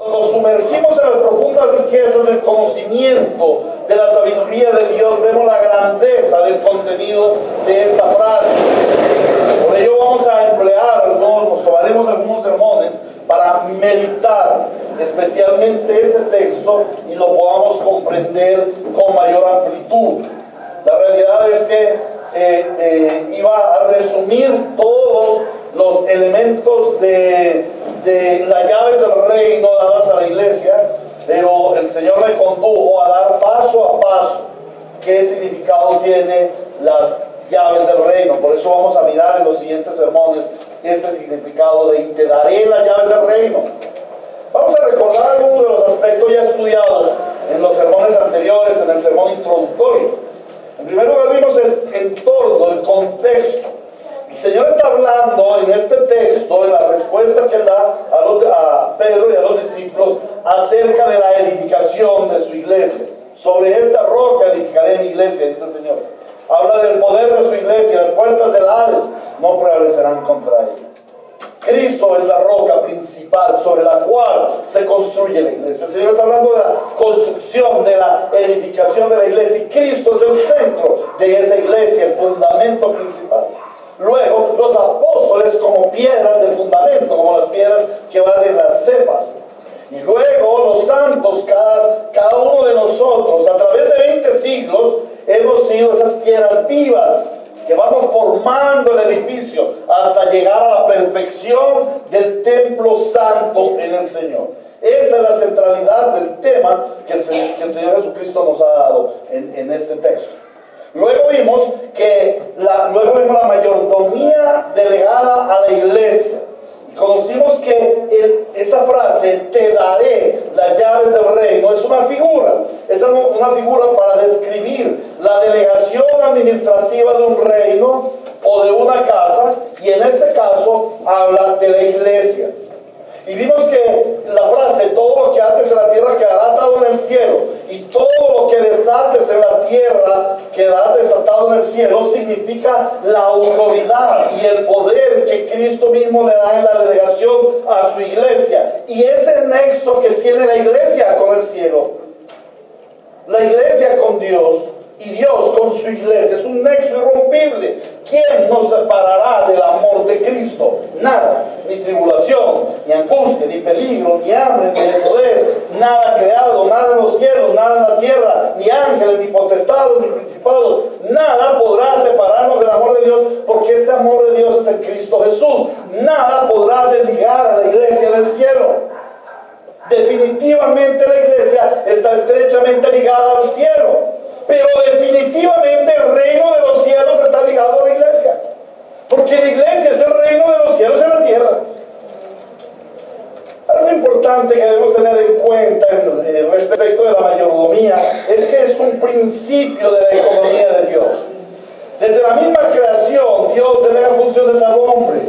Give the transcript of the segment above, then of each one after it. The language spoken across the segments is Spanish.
Nos sumergimos en las profundas riquezas del conocimiento de la sabiduría de Dios, vemos la grandeza del contenido de esta frase. Por ello vamos a emplear nos tomaremos algunos sermones para meditar especialmente este texto y lo podamos comprender con mayor amplitud. La realidad es que iba a resumir todos los elementos de las llaves del reino dadas a la iglesia, pero el Señor me condujo a dar paso a paso qué significado tiene las llaves del reino. Por eso vamos a mirar en los siguientes sermones este significado de te daré las llaves del reino. Vamos a recordar algunos de los aspectos ya estudiados en los sermones anteriores, en el sermón introductorio. En primer lugar vimos el entorno, el contexto. El Señor está hablando en este texto, en la respuesta que Él da a Pedro y a los discípulos acerca de la edificación de su iglesia. Sobre esta roca edificaré mi iglesia, dice el Señor. Habla del poder de su iglesia, las puertas del Hades no prevalecerán contra ella. Cristo es la roca principal sobre la cual se construye la iglesia. El Señor está hablando de la construcción, de la edificación de la iglesia, y Cristo es el centro de esa iglesia, el fundamento principal. Luego, los apóstoles como piedras del fundamento, como las piedras que van en las cepas. Y luego los santos, cada uno de nosotros, a través de 20 siglos, hemos sido esas piedras vivas que vamos formando el edificio hasta llegar a la perfección del templo santo en el Señor. Esa es la centralidad del tema que el Señor Jesucristo nos ha dado en este texto. Luego vimos la mayordomía delegada a la iglesia. Conocimos que esa frase, te daré las llaves del reino, es una figura para describir la delegación administrativa de un reino o de una casa, y en este caso habla de la iglesia. Y vimos que la frase, todo lo que ates en la tierra quedará atado en el cielo, y todo lo que desates en la tierra quedará desatado en el cielo, significa la autoridad y el poder que Cristo mismo le da en la delegación a su iglesia. Y ese nexo que tiene la iglesia con el cielo, la iglesia con Dios y Dios con su iglesia, es un nexo irrompible. ¿Quién nos separará del amor de Cristo? Nada, ni tribulación, ni angustia, ni peligro, ni hambre, ni desnudez, nada creado, nada en los cielos, nada en la tierra, ni ángeles, ni potestados, ni principados, nada podrá separarnos del amor de Dios, porque este amor de Dios es en Cristo Jesús. Nada podrá desligar a la iglesia del cielo. Definitivamente la iglesia está estrechamente ligada al cielo. Pero definitivamente el reino de los cielos está ligado a la iglesia. Porque la iglesia es el reino de los cielos en la tierra. Algo importante que debemos tener en cuenta respecto de la mayordomía es que es un principio de la economía de Dios. Desde la misma creación, Dios delega funciones al hombre,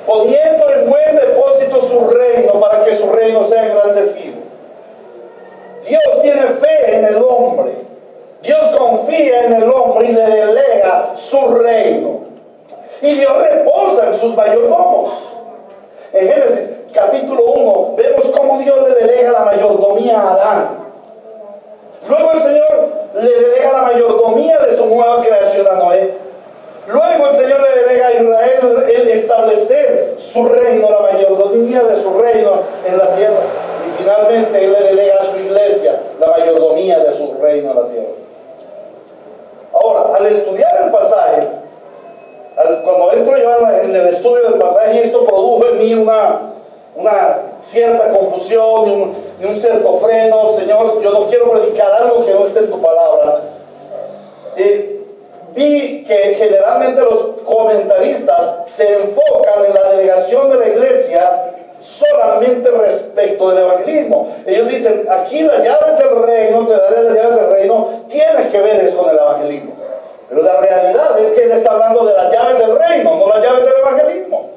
poniendo en buen depósito su reino para que su reino sea engrandecido. Dios tiene fe en el hombre. Dios confía en el hombre y le delega su reino. Y Dios reposa en sus mayordomos. En Génesis capítulo 1 vemos cómo Dios le delega la mayordomía a Adán. Luego el Señor le delega la mayordomía de su nueva creación a Noé. Luego el Señor le delega a Israel el establecer su reino, la mayordomía de su reino en la tierra. Y finalmente Él le delega a su iglesia la mayordomía de su reino en la tierra. Ahora, al estudiar el pasaje, cuando entro yo en el estudio del pasaje, y esto produjo en mí una cierta confusión y un cierto freno. Señor, yo no quiero predicar algo que no esté en tu palabra. Vi que generalmente los comentaristas se enfocan en la delegación de la iglesia solamente respecto del evangelismo. Ellos dicen, aquí las llaves del reino, te daré las llaves del reino, tiene que ver eso con el evangelismo. Pero la realidad es que Él está hablando de las llaves del reino, no las llaves del evangelismo.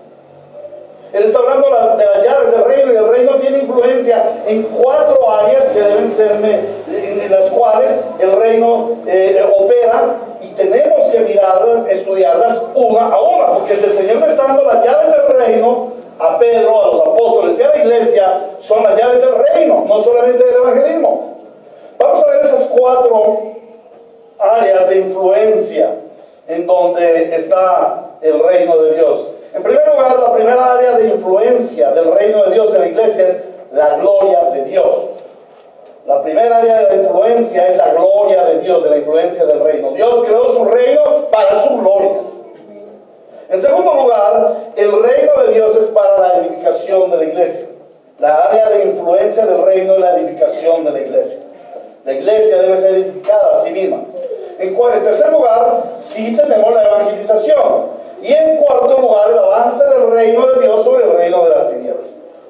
Él está hablando de las llaves del reino, y el reino tiene influencia en 4 áreas que deben ser en las cuales el reino opera, y tenemos que mirarlas, estudiarlas una a una, porque si el Señor le está dando las llaves del reino a Pedro, a los apóstoles y a la iglesia, son las llaves del reino, no solamente del evangelismo. Vamos a ver esas 4 áreas de influencia en donde está el reino de Dios. En primer lugar, la primera área de influencia del reino de Dios de la iglesia es la gloria de Dios. La primera área de la influencia es la gloria de Dios, de la influencia del reino. Dios creó su reino para su gloria. En segundo lugar, el reino de Dios es para la edificación de la iglesia. La área de influencia del reino es la edificación de la iglesia. La iglesia debe ser edificada a sí misma. En tercer lugar, sí tenemos la evangelización. Y en cuarto lugar, el avance del reino de Dios sobre el reino de las tinieblas.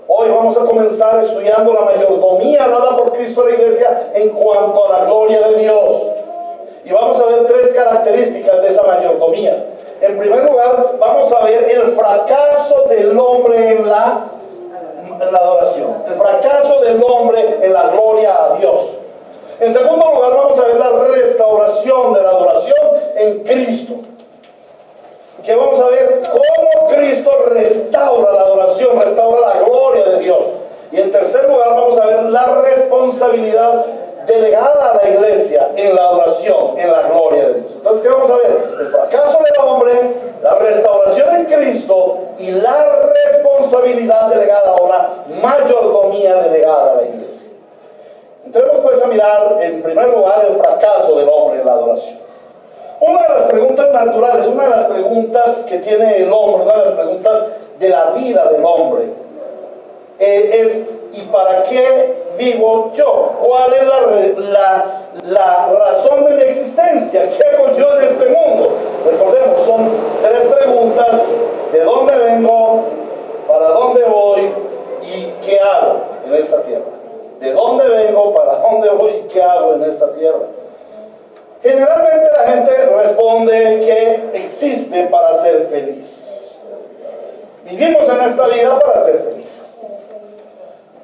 Hoy vamos a comenzar estudiando la mayordomía dada por Cristo a la iglesia en cuanto a la gloria de Dios. Y vamos a ver 3 características de esa mayordomía. En primer lugar, vamos a ver el fracaso del hombre en la adoración. El fracaso del hombre en la gloria a Dios. En segundo lugar, vamos a ver la restauración de la adoración en Cristo. Que vamos a ver cómo Cristo restaura la adoración, restaura la gloria de Dios. Y en tercer lugar, vamos a ver la responsabilidad delegada a la iglesia en la adoración, en la gloria de Dios. Entonces, ¿qué vamos a ver? El fracaso del hombre, la restauración en Cristo y la responsabilidad delegada o la mayordomía delegada a la iglesia. Entremos pues a mirar en primer lugar el fracaso del hombre en la adoración. Una de las preguntas naturales, una de las preguntas que tiene el hombre, una de las preguntas de la vida del hombre es: ¿y para qué vivo yo? ¿Cuál es la razón de mi existencia? ¿Qué hago yo en este mundo? Recordemos, son 3 preguntas: ¿de dónde vengo? ¿Para dónde voy? ¿Y qué hago en esta tierra? ¿De dónde vengo? ¿Para dónde voy? ¿Y qué hago en esta tierra? Generalmente la gente responde que existe para ser feliz. Vivimos en esta vida para ser felices.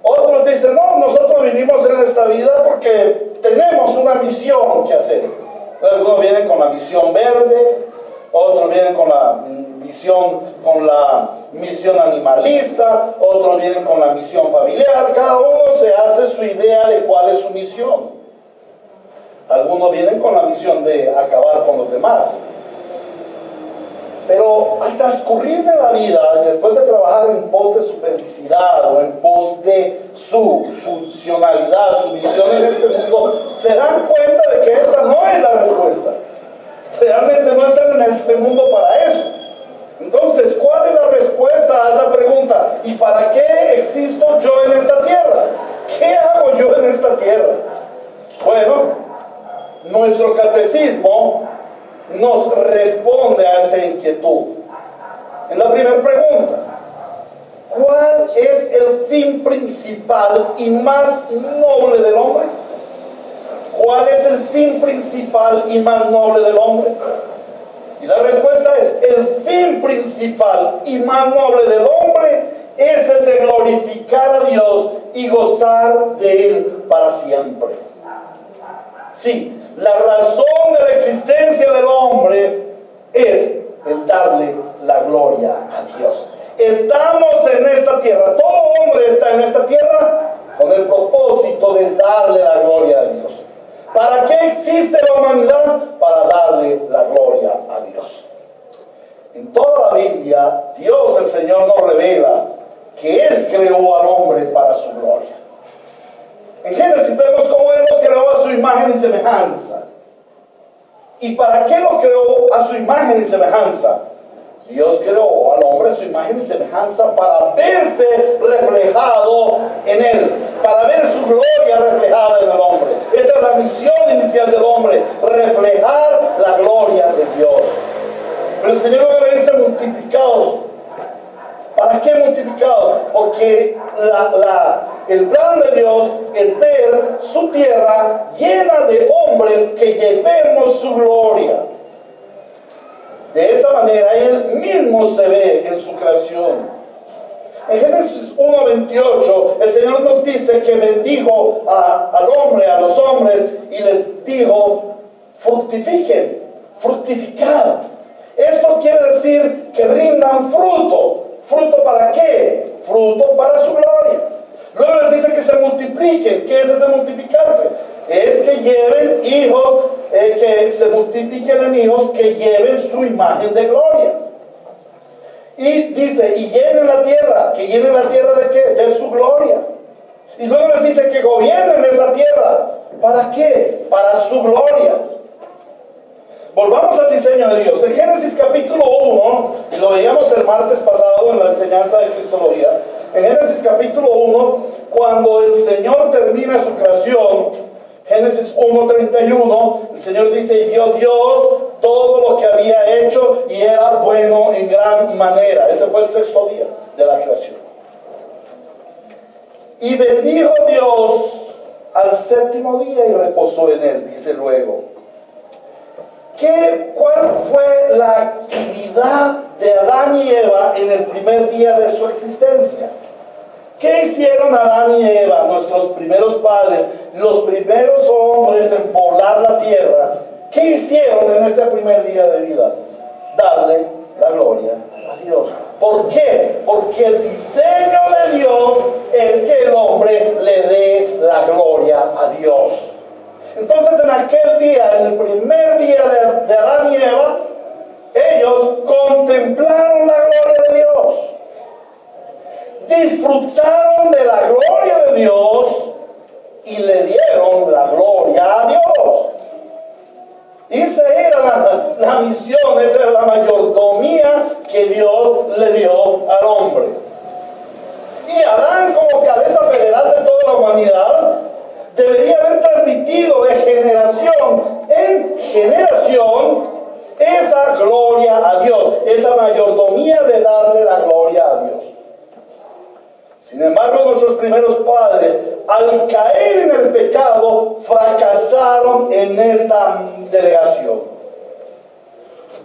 Otros dicen: no, nosotros vivimos en esta vida porque tenemos una misión que hacer. Algunos vienen con la misión verde, otros vienen con la misión animalista, otros vienen con la misión familiar. Cada uno se hace su idea de cuál es su misión. Algunos vienen con la misión de acabar con los demás. Pero al transcurrir de la vida, después de trabajar en pos de su felicidad o en pos de su funcionalidad, su misión en este mundo, se dan cuenta de que esta no es la respuesta. Realmente no están en este mundo para eso. Entonces, ¿cuál es la respuesta a esa pregunta? ¿Y para qué existo yo en esta tierra? ¿Qué hago yo en esta tierra? Bueno, nuestro catecismo nos responde a esta inquietud. En la primera pregunta: ¿cuál es el fin principal y más noble del hombre? ¿Cuál es el fin principal y más noble del hombre? Y la respuesta es: el fin principal y más noble del hombre es el de glorificar a Dios y gozar de Él para siempre. Sí, la razón de la existencia del hombre es el darle la gloria a Dios. Estamos en esta tierra, todo hombre está en esta tierra con el propósito de darle la gloria a Dios. ¿Para qué existe la humanidad? Para darle la gloria a Dios. En toda la Biblia, Dios el Señor nos revela que Él creó al hombre para su gloria. En Génesis vemos cómo Él lo creó a su imagen y semejanza. ¿Y para qué lo creó a su imagen y semejanza? Dios creó al hombre a su imagen y semejanza para verse reflejado en Él, para ver su gloria reflejada en el hombre. Esa es la misión inicial del hombre: reflejar la gloria de Dios. Pero el Señor le dice: multiplicados. ¿Para qué multiplicados? Porque el plan de Dios es ver su tierra llena de hombres que llevemos su gloria. De esa manera Él mismo se ve en su creación. En Génesis 1:28 el Señor nos dice que bendijo al hombre, a los hombres, y les dijo: fructifiquen, fructificad. Esto quiere decir que rindan fruto. ¿Fruto para qué? Fruto para su gloria. Luego les dice que se multipliquen. ¿Qué es ese multiplicarse? Es que lleven hijos, que se multipliquen en hijos que lleven su imagen de gloria. Y dice, y llenen la tierra. ¿Que llenen la tierra de qué? De su gloria. Y luego les dice que gobiernen esa tierra. ¿Para qué? Para su gloria. Volvamos al diseño de Dios. En Génesis capítulo 1, y lo veíamos el martes pasado en la enseñanza de Cristología, en Génesis capítulo 1, cuando el Señor termina su creación, Génesis 1:31, el Señor dice, y vio Dios todo lo que había hecho y era bueno en gran manera. Ese fue el sexto día de la creación. Y bendijo Dios al séptimo día y reposó en él, dice luego. ¿Cuál fue la actividad de Adán y Eva en el primer día de su existencia? ¿Qué hicieron Adán y Eva, nuestros primeros padres, los primeros hombres en poblar la tierra? ¿Qué hicieron en ese primer día de vida? Darle la gloria a Dios. ¿Por qué? Porque el diseño de Dios es que el hombre le dé la gloria a Dios. Entonces en aquel día, en el primer día de Adán y Eva, ellos contemplaron la gloria de Dios. Disfrutaron de la gloria de Dios y le dieron la gloria a Dios. Esa era la misión, esa era la mayordomía que Dios le dio al hombre. Y Adán, como cabeza federal de toda la humanidad, debería haber transmitido de generación en generación esa gloria a Dios, esa mayordomía de darle la gloria a Dios. Sin embargo, nuestros primeros padres, al caer en el pecado, fracasaron en esta delegación.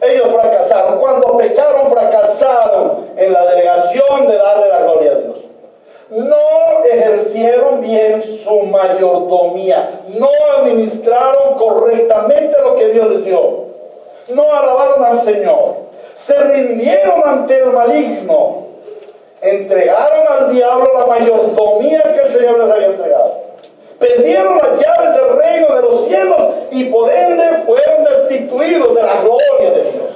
Ellos fracasaron. Cuando pecaron, fracasaron en la delegación de darle la gloria a Dios. No ejercieron bien su mayordomía, no administraron correctamente lo que Dios les dio, no alabaron al Señor, se rindieron ante el maligno, entregaron al diablo la mayordomía que el Señor les había entregado, perdieron las llaves del reino de los cielos y por ende fueron destituidos de la gloria de Dios.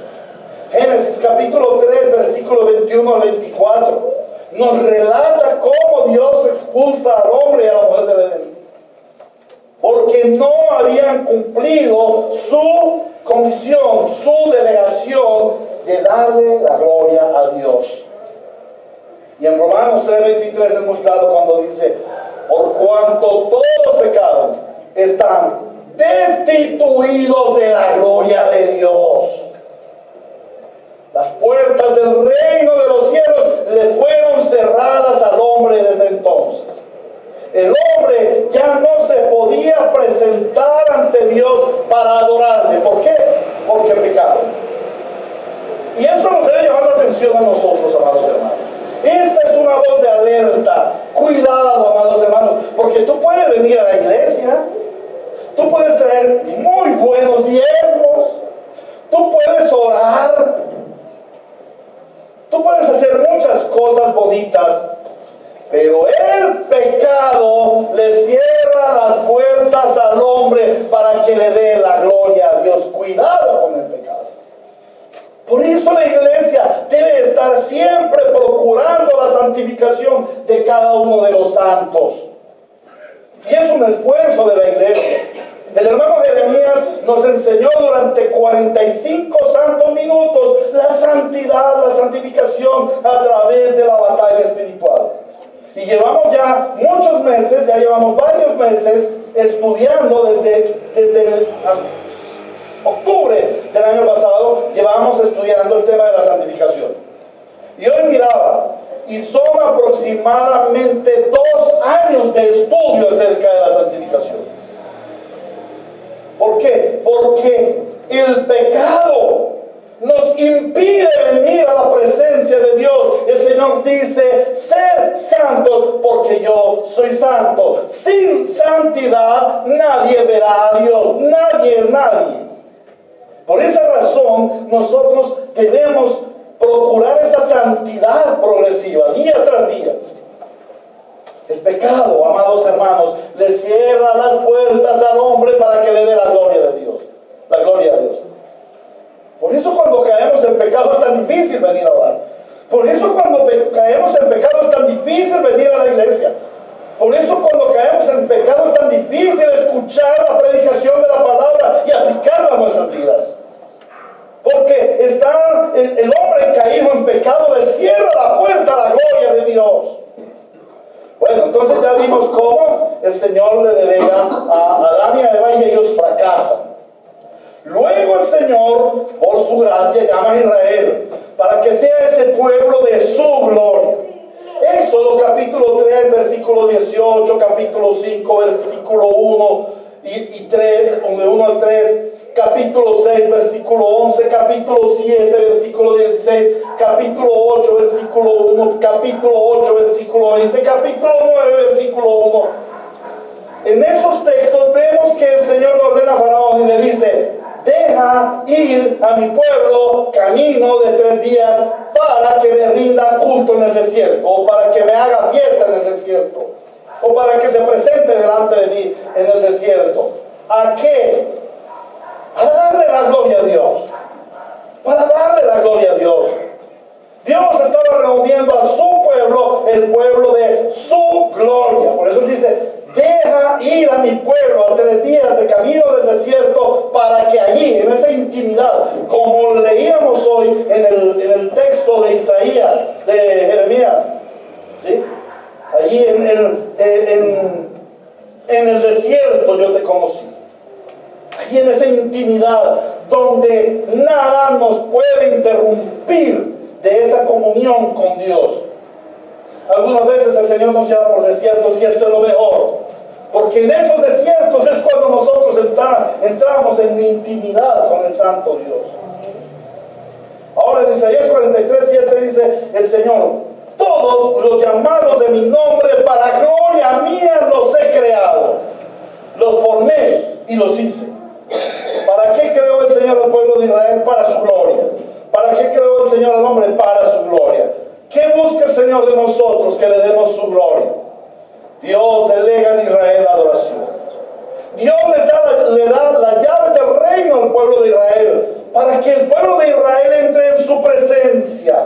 Génesis capítulo 3, versículo 21 al 24. Nos relata cómo Dios expulsa al hombre y a la mujer del Edén, porque no habían cumplido su comisión, su delegación de darle la gloria a Dios. Y en Romanos 3:23 es muy claro cuando dice, por cuanto todos pecaron, están destituidos de la gloria de Dios. Las puertas del reino de los cielos le fueron cerradas al hombre desde entonces. El hombre ya no se podía presentar ante Dios para adorarle. ¿Por qué? Porque pecaron. Y esto nos debe llamar la atención a nosotros, amados hermanos. Esta es una voz de alerta. Cuidado, amados hermanos, porque tú puedes venir a la iglesia, tú puedes traer muy buenos diezmos, tú puedes orar, tú puedes hacer muchas cosas bonitas, pero el pecado le cierra las puertas al hombre para que le dé la gloria a Dios. Cuidado con el pecado. Por eso la iglesia debe estar siempre procurando la santificación de cada uno de los santos. Y es un esfuerzo de la iglesia. El hermano Jeremías nos enseñó durante 45 santos minutos la santidad, la santificación a través de la batalla espiritual. Y llevamos ya muchos meses, ya llevamos varios meses estudiando desde octubre del año pasado, llevamos estudiando el tema de la santificación. Y hoy miraba, y son aproximadamente 2 años de estudio acerca de la santificación. ¿Por qué? Porque el pecado nos impide venir a la presencia de Dios. El Señor dice, sed santos porque yo soy santo. Sin santidad nadie verá a Dios. Nadie. Por esa razón nosotros debemos procurar esa santidad progresiva, día tras día. El pecado, amados hermanos, le cierra las puertas al hombre para que le dé la gloria de Dios. La gloria a Dios. Por eso cuando caemos en pecado es tan difícil venir a orar. Por eso cuando caemos en pecado es tan difícil venir a la iglesia. Por eso cuando caemos en pecado es tan difícil escuchar la predicación de la palabra y aplicarla a nuestras vidas. Porque está el hombre caído en pecado le cierra la puerta a la gloria de Dios. Bueno, entonces ya vimos cómo el Señor le delega a Adán y a Eva y ellos fracasan. Luego el Señor, por su gracia, llama a Israel para que sea ese pueblo de su gloria. Éxodo capítulo 3, versículo 18, capítulo 5, versículo 1 y 3, de 1 al 3, capítulo 6, versículo 11, capítulo 7, versículo 16, capítulo 8, versículo 1, capítulo 8, versículo 20, capítulo 9, versículo 1. En esos textos vemos que el Señor le ordena a Faraón y le dice: deja ir a mi pueblo camino de 3 días para que me rinda culto en el desierto, o para que me haga fiesta en el desierto, o para que se presente delante de mí en el desierto. ¿A qué? A darle la gloria a Dios. Para darle la gloria a Dios. Dios estaba reuniendo a su pueblo, el pueblo de su gloria. Por eso dice: deja ir a mi pueblo a 3 días de camino del desierto para que allí, en esa intimidad, como leíamos hoy en el texto de Isaías, de Jeremías, ¿sí? Allí en el desierto yo te conocí. Allí en esa intimidad donde nada nos puede interrumpir de esa comunión con Dios. Algunas veces el Señor nos llama por desiertos y esto es lo mejor, porque en esos desiertos es cuando nosotros entramos en intimidad con el Santo Dios. Ahora en Isaías 43:7 dice el Señor: todos los llamados de mi nombre para gloria mía los he creado, los formé y los hice. ¿Para qué creó el Señor al pueblo de Israel? Para su gloria. ¿Para qué creó el Señor al hombre? Para su gloria. ¿Qué busca el Señor de nosotros? Que le demos su gloria. Dios delega en Israel la adoración. Dios le da la llave del reino al pueblo de Israel, para que el pueblo de Israel entre en su presencia,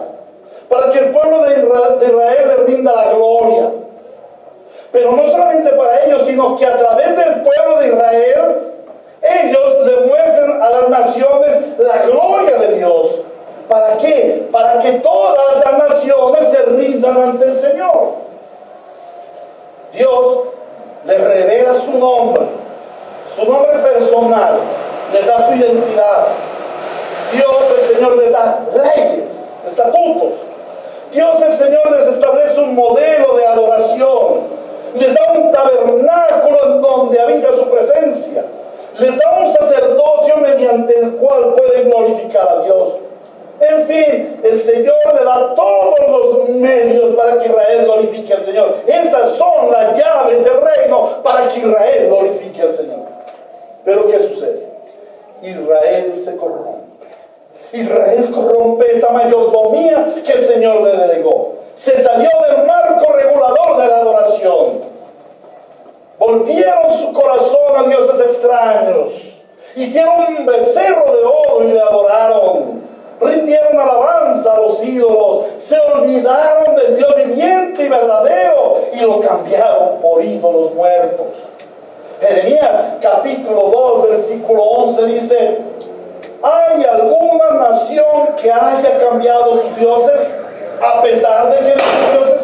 para que el pueblo de Israel le rinda la gloria. Pero no solamente para ellos, sino que a través del pueblo de Israel ellos demuestren a las naciones la gloria de Dios. ¿Para qué? Para que todas las naciones se rindan ante el Señor. Dios les revela su nombre personal, les da su identidad. Dios, el Señor, les da leyes, estatutos. Dios, el Señor, les establece un modelo de adoración. Les da un tabernáculo en donde habita su presencia. Les da un sacerdocio mediante el cual pueden glorificar a Dios. En fin, el Señor le da todos los medios para que Israel glorifique al Señor. Estas son las llaves del reino para que Israel glorifique al Señor. Pero ¿qué sucede? Israel se corrompe. Israel corrompe esa mayordomía que el Señor le delegó. Se salió del marco regulador de la adoración. Volvieron su corazón a dioses extraños. Hicieron un becerro de oro y le adoraron. Rindieron alabanza a los ídolos. Se olvidaron del Dios viviente y verdadero y lo cambiaron por ídolos muertos. Jeremías capítulo 2 versículo 11 dice: ¿hay alguna nación que haya cambiado sus dioses a pesar de que eran sus dioses?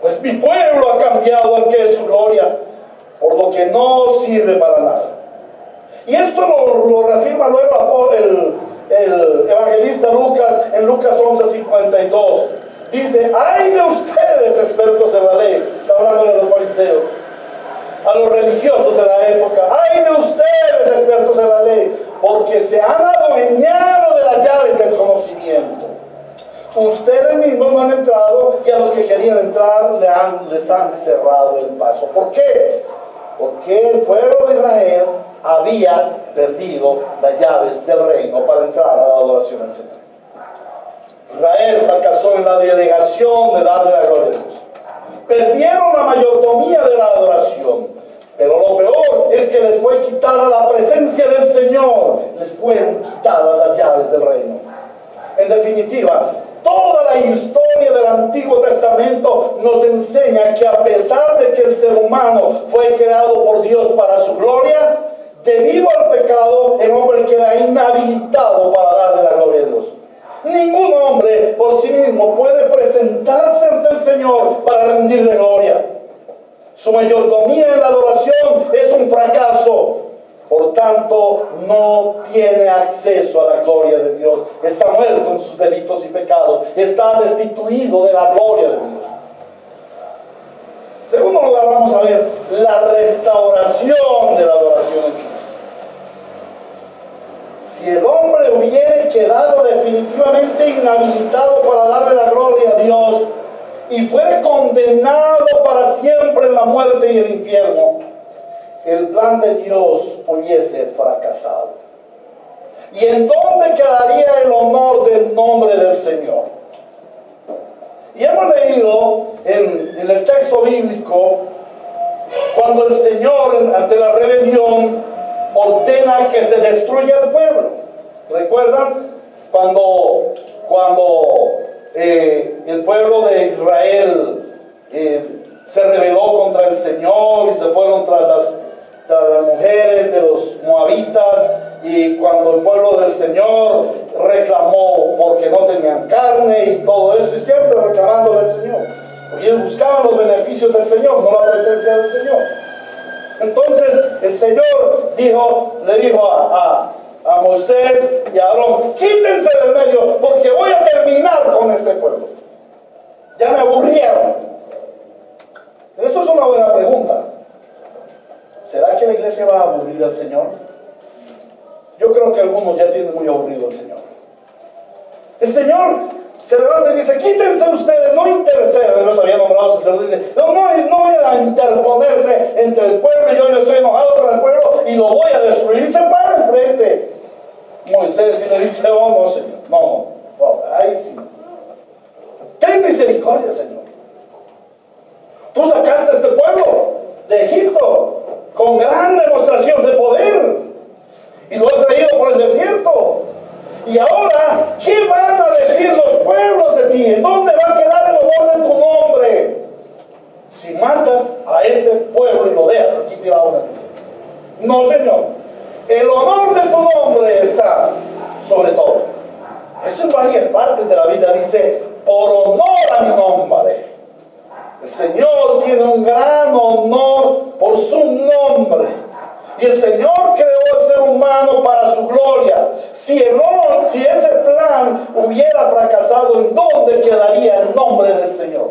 Pues mi pueblo ha cambiado al que es su gloria, por lo que no sirve para nada. Y esto lo reafirma luego el evangelista Lucas en Lucas 11:52. Dice: ¡ay de ustedes, expertos en la ley! Está hablando de los fariseos, a los religiosos de la época. ¡ay de ustedes, expertos en la ley! Porque se han adueñado de las llaves del conocimiento. Ustedes mismos no han entrado y a los que querían entrar les han cerrado el paso. ¿Por qué? Porque el pueblo de Israel había perdido las llaves del reino para entrar a la adoración al Señor. Israel fracasó en la delegación de darle la gloria a Dios. Perdieron la mayordomía de la adoración. Pero lo peor es que les fue quitada la presencia del Señor. Les fueron quitadas las llaves del reino. En definitiva, toda la historia del Antiguo Testamento nos enseña que a pesar de que el ser humano fue creado por Dios para su gloria, debido al pecado, el hombre queda inhabilitado para darle la gloria a Dios. Ningún hombre por sí mismo puede presentarse ante el Señor para rendirle gloria. Su mayordomía en la adoración es un fracaso. Por tanto, no tiene acceso a la gloria de Dios. Está muerto en sus delitos y pecados. Está destituido de la gloria de Dios. En segundo lugar, vamos a ver la restauración de la adoración en Cristo. Si el hombre hubiera quedado definitivamente inhabilitado para darle la gloria a Dios y fuera condenado para siempre en la muerte y el infierno, el plan de Dios hubiese fracasado. ¿Y en dónde quedaría el honor del nombre del Señor? Y hemos leído en el texto bíblico cuando el Señor, ante la rebelión, ordena que se destruya el pueblo. ¿Recuerdan? Cuando el pueblo de Israel se rebeló contra el Señor y se fueron tras las mujeres de los moabitas, y cuando el pueblo del Señor reclamó porque no tenían carne y todo eso, y siempre reclamándole al Señor, porque ellos buscaban los beneficios del Señor, no la presencia del Señor. Entonces el Señor le dijo a Moisés y a Aarón: quítense del medio porque voy a terminar con este pueblo. Ya me aburrieron. Esto es una buena pregunta. ¿Será que la iglesia va a aburrir al Señor? Yo creo que algunos ya tienen muy aburrido al Señor. El Señor se levanta y dice: quítense ustedes, no interceden. Los había nombrado sacerdotes. No era interponerse entre el pueblo y yo estoy enojado con el pueblo y lo voy a destruir. Y se para enfrente Moisés y le dice: oh no, Señor, no, ay sí, ten misericordia, Señor. Tú sacaste a este pueblo de Egipto con gran demostración de poder y lo has traído por el desierto. Y ahora, ¿qué van a decir los pueblos de ti? ¿En dónde va a quedar el honor de tu nombre si matas a este pueblo y lo dejas aquí tirado en el desierto? No, Señor. El honor de tu nombre está sobre todo. Eso en varias partes de la Biblia dice: por honor a mi nombre. El Señor tiene un gran honor por su nombre. Y el Señor creó al ser humano para su gloria. Si ese plan hubiera fracasado, ¿en dónde quedaría el nombre del Señor?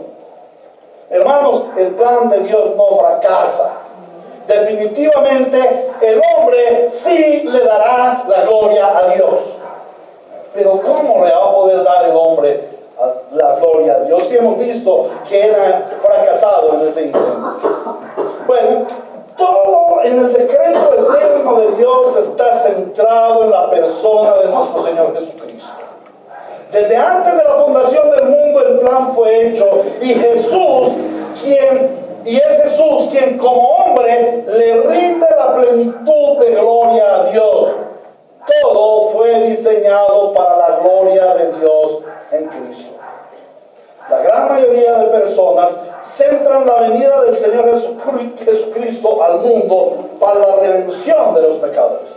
Hermanos, el plan de Dios no fracasa. Definitivamente el hombre sí le dará la gloria a Dios. Pero ¿cómo le va a poder dar el hombre la gloria a Dios si hemos visto que era fracasado en ese intento? Bueno, todo en el decreto eterno de Dios está centrado en la persona de nuestro Señor Jesucristo. Desde antes de la fundación del mundo el plan fue hecho, y es Jesús quien como hombre le rinde la plenitud de gloria a Dios. Todo fue diseñado para la gloria de Dios en Cristo. La gran mayoría de personas centran la venida del Señor Jesucristo al mundo para la redención de los pecadores.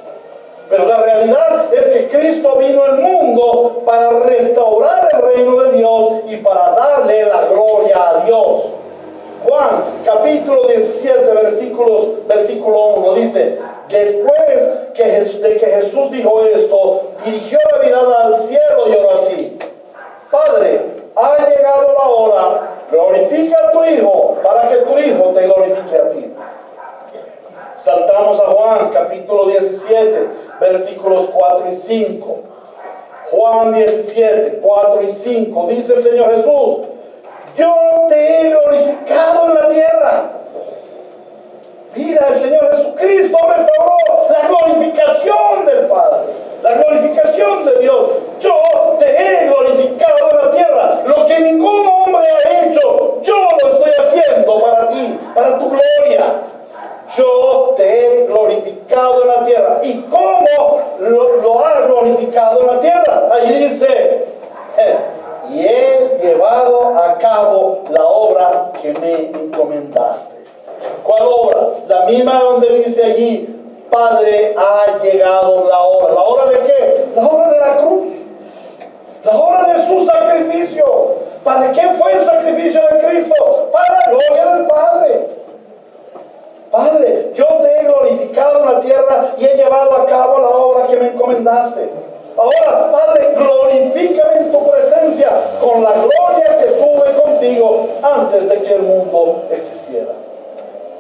Pero la realidad es que Cristo vino al mundo para restaurar el reino de Dios y para darle la gloria a Dios. Juan capítulo 17 versículo 1 dice: después de que Jesús dijo esto, dirigió la mirada al cielo y oró así: Padre, ha llegado la hora, glorifica a tu Hijo para que tu Hijo te glorifique a ti. Saltamos a Juan capítulo 17 versículos 4 y 5. Juan 17, 4 y 5 dice el Señor Jesús: yo te he glorificado en la tierra. Mira, el Señor Jesucristo restauró la glorificación del Padre. La glorificación de Dios. Yo te he glorificado en la tierra. Lo que ningún hombre ha hecho, yo lo estoy haciendo para ti, para tu gloria. Yo te he glorificado en la tierra. ¿Y cómo lo ha glorificado en la tierra? Ahí dice, y he llevado a cabo la obra que me encomendaste. ¿Cuál obra? La misma donde dice allí, Padre, ha llegado la hora. ¿La hora de qué? La hora de la cruz. La hora de su sacrificio. ¿Para qué fue el sacrificio de Cristo? Para la gloria del Padre. Padre, yo te he glorificado en la tierra y he llevado a cabo la obra que me encomendaste. Ahora, Padre, glorifícame en tu presencia con la gloria que tuve contigo antes de que el mundo existiera.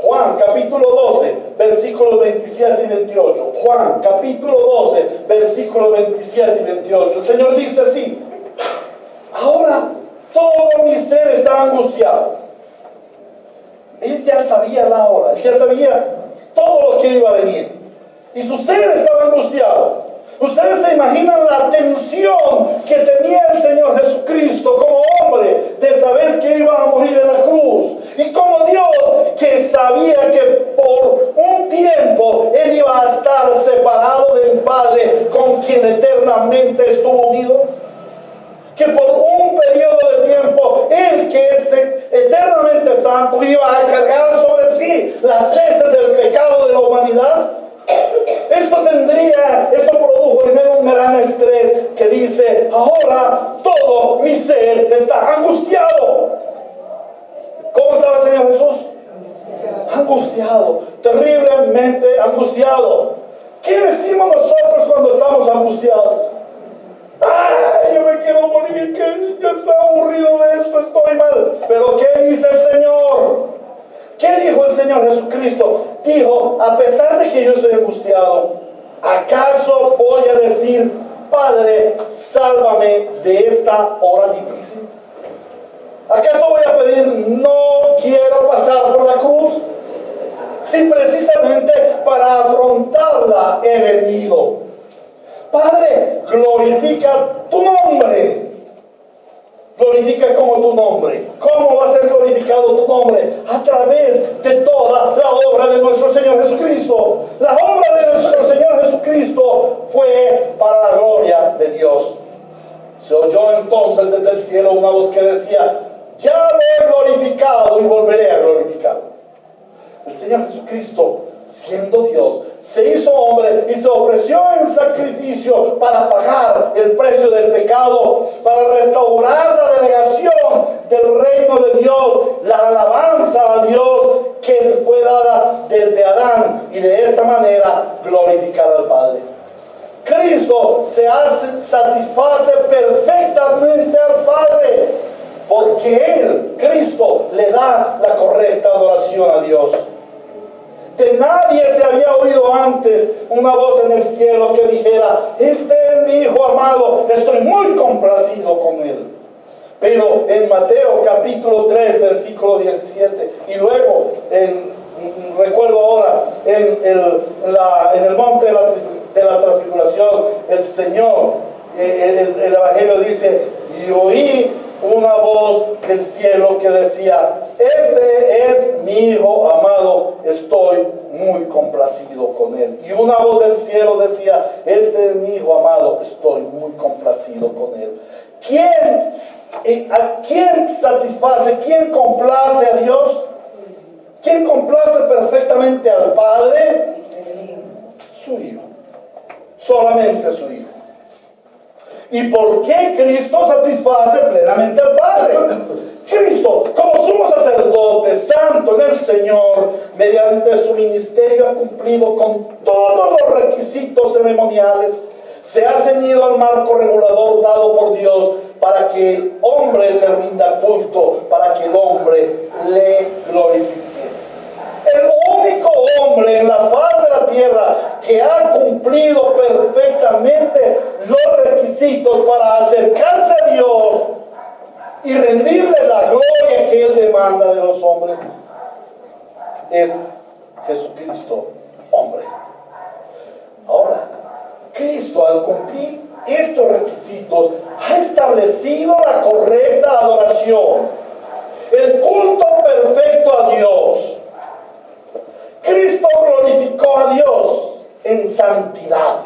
Juan capítulo 12, versículos 27 y 28. Juan capítulo 12, versículos 27 y 28. El Señor dice así: ahora todo mi ser está angustiado. Él ya sabía la hora, él ya sabía todo lo que iba a venir. Y su ser estaba angustiado. Ustedes se imaginan la tensión que tenía el Señor Jesucristo como hombre de saber que iba a morir en la cruz. Y como Dios que sabía que por un tiempo Él iba a estar separado del Padre con quien eternamente estuvo unido. Que por un periodo de tiempo Él, que es eternamente santo, iba a cargar sobre sí las heces del pecado de la humanidad. Esto produjo en él un gran estrés que dice: ahora todo mi ser está angustiado. ¿Cómo estaba el Señor Jesús? Angustiado, terriblemente angustiado. ¿Qué decimos nosotros cuando estamos angustiados? ¡Ay, yo me quiero morir! Que yo estoy aburrido de esto, estoy mal. Pero ¿qué dice el Señor? ¿Qué dijo el Señor Jesucristo? Dijo: a pesar de que yo estoy angustiado, ¿acaso voy a decir, Padre, sálvame de esta hora difícil? ¿Acaso voy a pedir, no quiero pasar por la cruz? Si precisamente para afrontarla he venido. Padre, glorifica tu nombre. Glorifica como tu nombre. ¿Cómo va a ser glorificado tu nombre? A través de toda la obra de nuestro Señor Jesucristo. La obra de nuestro Señor Jesucristo fue para la gloria de Dios. Se oyó entonces desde el cielo una voz que decía: ya lo he glorificado y volveré a glorificarlo. El Señor Jesucristo, siendo Dios, se hizo hombre y se ofreció en sacrificio para pagar el precio del pecado, para restaurar la delegación del reino de Dios, la alabanza a Dios que fue dada desde Adán, y de esta manera glorificar al Padre. Cristo satisface perfectamente al Padre, porque Él, Cristo, le da la correcta adoración a Dios. De nadie se había oído antes una voz en el cielo que dijera: este es mi Hijo amado, estoy muy complacido con él. Pero en Mateo capítulo 3, versículo 17, y luego, recuerdo ahora, en el monte de la transfiguración, el Señor, el Evangelio dice: y oí una voz del cielo que decía: este es mi Hijo amado, estoy muy complacido con él. Y una voz del cielo decía: este es mi Hijo amado, estoy muy complacido con él. ¿A quién satisface? ¿Quién complace a Dios? ¿Quién complace perfectamente al Padre? Su Hijo. Solamente su Hijo. ¿Y por qué Cristo satisface plenamente al Padre? Cristo, como sumo sacerdote santo en el Señor, mediante su ministerio ha cumplido con todos los requisitos ceremoniales. Se ha ceñido al marco regulador dado por Dios para que el hombre le rinda culto, para que el hombre le glorifique. El único hombre en la faz de la tierra que ha cumplido perfectamente los requisitos para acercarse a Dios y rendirle la gloria que Él demanda de los hombres es Jesucristo, hombre. Ahora, Cristo, al cumplir estos requisitos, ha establecido la correcta adoración, el culto perfecto a Dios. Cristo glorificó a Dios en santidad.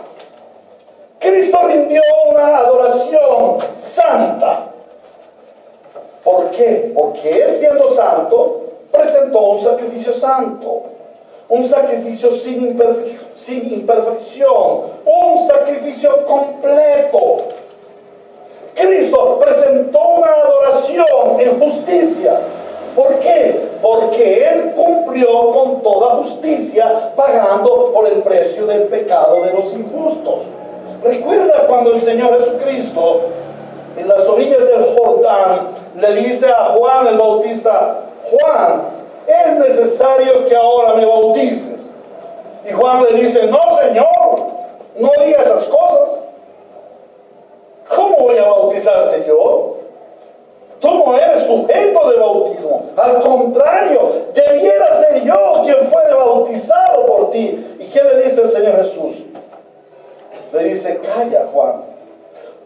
Cristo rindió una adoración santa. ¿Por qué? Porque Él, siendo santo, presentó un sacrificio santo, un sacrificio sin imperfección, un sacrificio completo. Cristo presentó una adoración en justicia. ¿Por qué? Porque Él cumplió con toda justicia, pagando por el precio del pecado de los injustos. Recuerda cuando el Señor Jesucristo, en las orillas del Jordán, le dice a Juan el Bautista: Juan, es necesario que ahora me bautices. Y Juan le dice: no, Señor, no diga esas cosas. ¿Cómo voy a bautizarte yo? Tú no eres sujeto de bautismo. Al contrario, debiera ser yo quien fuere bautizado por ti. ¿Y qué le dice el Señor Jesús? Le dice: calla, Juan,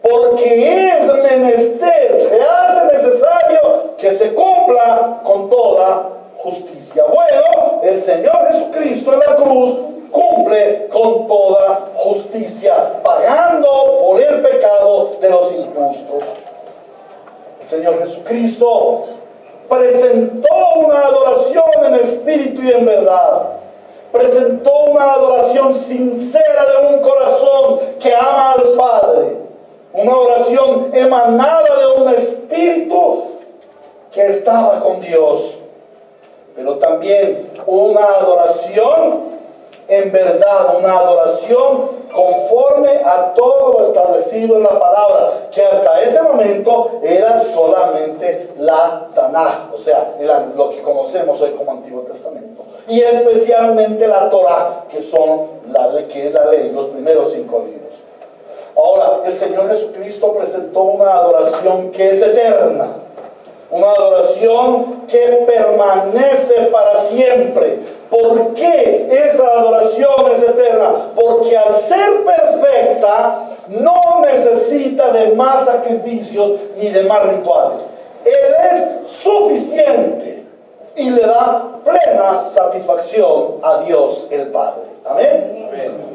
porque es menester, se hace necesario que se cumpla con toda justicia. Bueno, el Señor Jesucristo en la cruz cumple con toda justicia, pagando por el pecado de los injustos. El Señor Jesucristo presentó una adoración en espíritu y en verdad. Presentó una adoración sincera de un corazón que ama al Padre. Una oración emanada de un espíritu que estaba con Dios. Pero también una adoración en verdad, una adoración conforme a todo lo establecido en la palabra, que hasta ese momento era solamente la Tanaj, o sea, era lo que conocemos hoy como Antiguo Testamento, y especialmente la Torah, que es la ley, los primeros 5 libros. Ahora, el Señor Jesucristo presentó una adoración que es eterna, una adoración que permanece para siempre. ¿Por qué esa adoración es eterna? Porque al ser perfecta no necesita de más sacrificios ni de más rituales. Él es suficiente y le da plena satisfacción a Dios el Padre. Amén. Amén.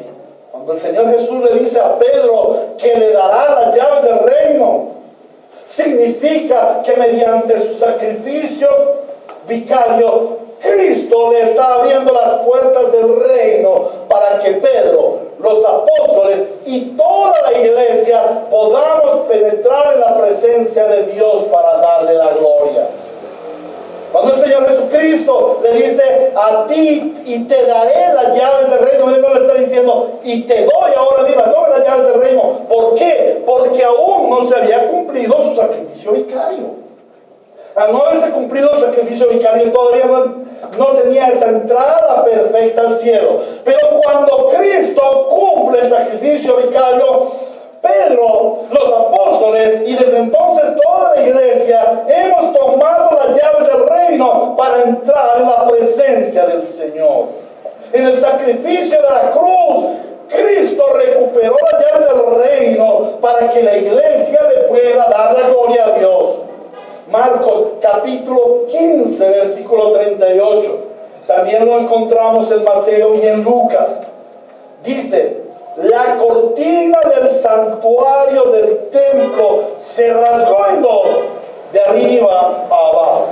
Cuando el Señor Jesús le dice a Pedro que le dará las llaves del reino, significa que mediante su sacrificio vicario, Cristo le está abriendo las puertas del reino para que Pedro, los apóstoles y toda la iglesia podamos penetrar en la presencia de Dios para darle la gloria. Cuando el Señor Jesucristo le dice: a ti y te daré las llaves del reino, Él no le está diciendo: y te doy ahora mismo, tome las llaves del reino. ¿Por qué? Porque aún no se había cumplido su sacrificio vicario. Al no haberse cumplido el sacrificio vicario, todavía no tenía esa entrada perfecta al cielo. Pero cuando Cristo cumple el sacrificio vicario, Pedro, los apóstoles y desde entonces toda la iglesia hemos tomado las llaves del reino para entrar en la presencia del Señor. En el sacrificio de la cruz, Cristo recuperó las llaves del reino para que la iglesia le pueda dar la gloria a Dios. Marcos capítulo 15, versículo 38. También lo encontramos en Mateo y en Lucas. Dice: la cortina del santuario del templo se rasgó en dos, de arriba a abajo.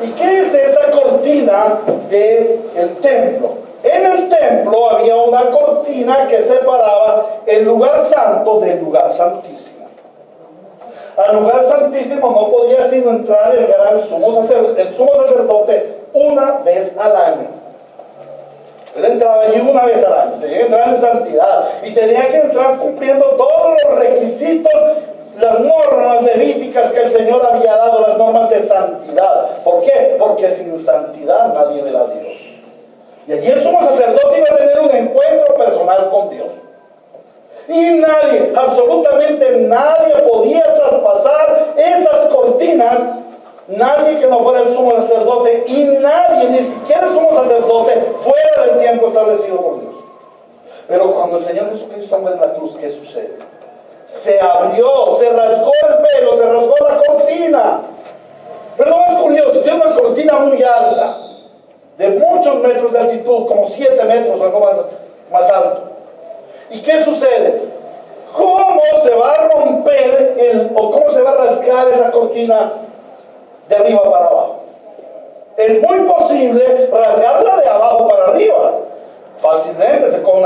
¿Y qué es esa cortina del templo? En el templo había una cortina que separaba el lugar santo del lugar santísimo. Al lugar santísimo no podía sino entrar el sumo sacerdote una vez al año. Él entraba allí una vez al año, tenía que entrar en santidad y tenía que entrar cumpliendo todos los requisitos, las normas levíticas que el Señor había dado, las normas de santidad. ¿Por qué? Porque sin santidad nadie verá a Dios. Y allí el sumo sacerdote iba a tener un encuentro personal con Dios. Y nadie, absolutamente nadie podía traspasar esas cortinas, nadie que no fuera el sumo sacerdote, y nadie, ni siquiera el sumo sacerdote, fuera del tiempo establecido por Dios. Pero cuando el Señor Jesucristo muere en la cruz, ¿qué sucede? Se abrió, se rasgó el velo, se rasgó la cortina. Pero lo más curioso, tiene una cortina muy alta, de muchos metros de altitud, como 7 metros o algo más alto. ¿Y qué sucede? ¿Cómo se va a romper o cómo se va a rasgar esa cortina de arriba para abajo? Es muy posible rasgarla de abajo para arriba. Fácilmente se coge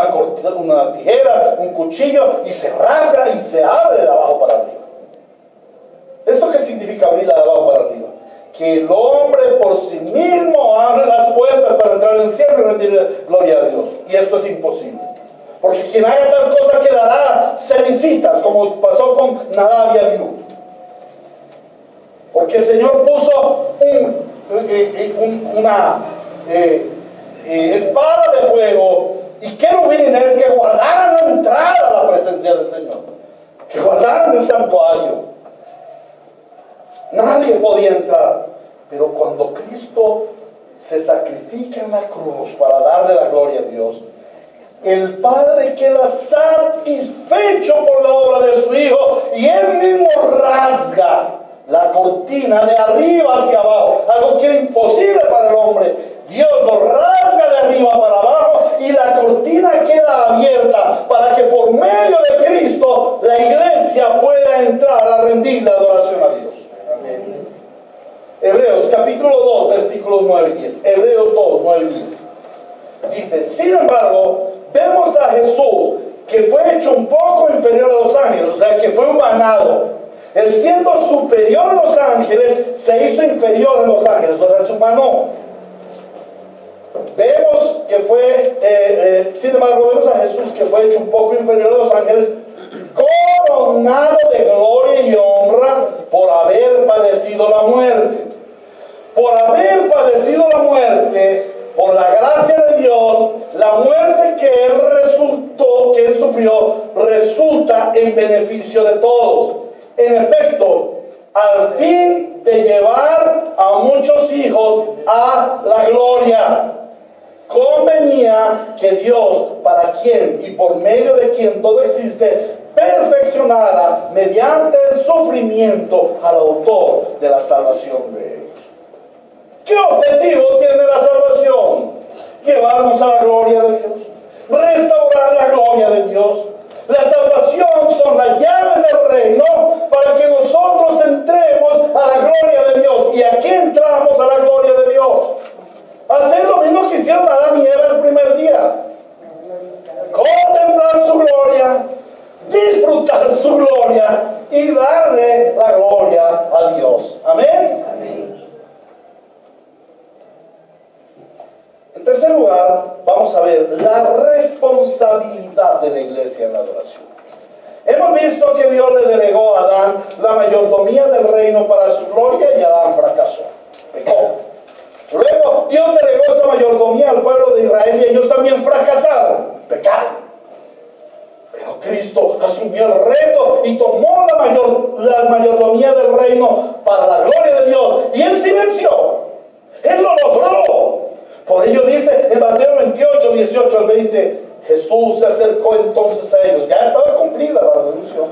una tijera, un cuchillo y se rasga y se abre de abajo para arriba. ¿Esto qué significa abrirla de abajo para arriba? Que el hombre por sí mismo abre las puertas para entrar en el cielo y rendir gloria a Dios. Y esto es imposible. Porque quien haga tal cosa quedará cenicitas, como pasó con Nadab y Abiú. Porque el Señor puso una espada de fuego y querubines que guardaran la entrada a la presencia del Señor, que guardaran el santuario. Nadie podía entrar. Pero cuando Cristo se sacrifica en la cruz para darle la gloria a Dios, el Padre queda satisfecho por la obra de su Hijo y Él mismo rasga la cortina de arriba hacia abajo, algo que era imposible para el hombre. Dios lo rasga de arriba para abajo y la cortina queda abierta para que por medio de Cristo la iglesia pueda entrar a rendir la adoración a Dios. Amén. Hebreos capítulo 2 versículos 9 y 10. Hebreos 2, 9 y 10. Dice: sin embargo, vemos a Jesús, que fue hecho un poco inferior a los ángeles, o sea, que fue humanado. Él, siendo superior a los ángeles, se hizo inferior a los ángeles, o sea, se humanó. Vemos que fue, sin embargo, vemos a Jesús, que fue hecho un poco inferior a los ángeles, coronado de gloria y honra por haber padecido la muerte. Por haber padecido la muerte, por la gracia de Dios, la muerte que él sufrió, resulta en beneficio de todos. En efecto, al fin de llevar a muchos hijos a la gloria, convenía que Dios, para quien y por medio de quien todo existe, perfeccionara mediante el sufrimiento al autor de la salvación de ellos. ¿Qué objetivo tiene la salvación? Llevarnos a la gloria de Dios, restaurar la gloria de Dios. La salvación son las llaves del reino para que nosotros entremos a la gloria de Dios. ¿Y aquí entramos a la gloria de Dios? Hacer lo mismo que hicieron Adán y Eva el primer día: contemplar su gloria, disfrutar su gloria y darle la gloria a Dios. Amén. Amén. En tercer lugar, vamos a ver la responsabilidad de la iglesia en la adoración. Hemos visto que Dios le delegó a Adán la mayordomía del reino para su gloria y Adán fracasó, pecó. Luego Dios delegó esa mayordomía al pueblo de Israel y ellos también fracasaron, pecaron. Pero Cristo asumió el reto y tomó la mayordomía del reino para la gloria de Dios, y Él sí venció. Él lo logró. Por ello dice en Mateo 28, 18 al 20, Jesús se acercó entonces a ellos. Ya estaba cumplida la revolución.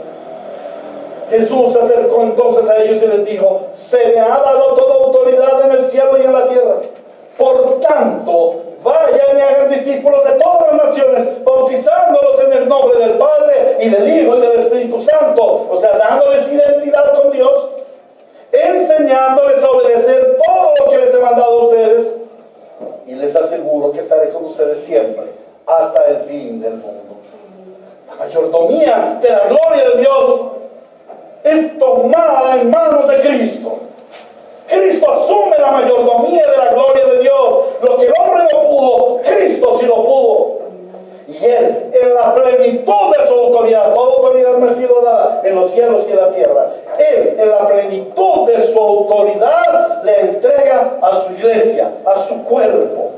Jesús se acercó entonces a ellos y les dijo: se me ha dado toda autoridad en el cielo y en la tierra. Por tanto, vayan y hagan discípulos de todas las naciones, bautizándolos en el nombre del Padre y del Hijo y del Espíritu Santo, o sea, dándoles identidad con Dios, enseñándoles a obedecer todo lo que les he mandado a ustedes, y les aseguro que estaré con ustedes siempre hasta el fin del mundo. La mayordomía de la gloria de Dios es tomada en manos de Cristo. Cristo asume la mayordomía de la gloria de Dios. Lo que el hombre no pudo, Cristo sí lo pudo. Y Él, en la plenitud de su autoridad, toda autoridad me ha sido dada en los cielos y en la tierra. Él, en la plenitud de su autoridad, le entrega a su iglesia, a su cuerpo,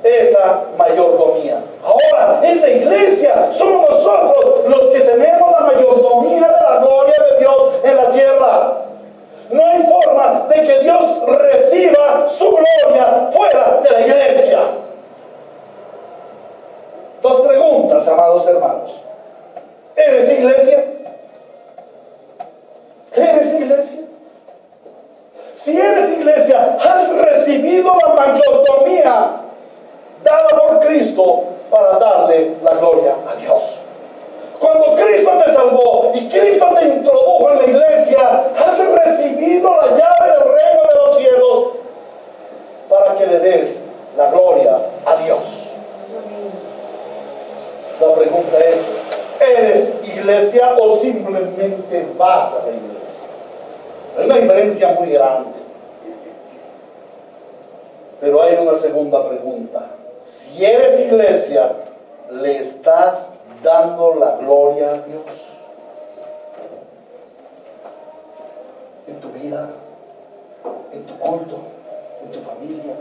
esa mayordomía. Ahora, en la iglesia somos nosotros los que tenemos la mayordomía de la gloria de Dios en la tierra. No hay forma de que Dios reciba su gloria fuera de la iglesia. Dos preguntas, amados hermanos. ¿Eres iglesia? ¿Eres iglesia? Si eres iglesia, has recibido la mayordomía dada por Cristo para darle la gloria a Dios. Cuando Cristo te salvó y Cristo te introdujo en la iglesia, has recibido la llave del reino de los cielos para que le des la gloria a Dios. La pregunta es, ¿eres iglesia o simplemente vas a la iglesia? Hay una diferencia muy grande. Pero hay una segunda pregunta. Si eres iglesia, ¿le estás dando la gloria a Dios? En tu vida, en tu culto, en tu familia.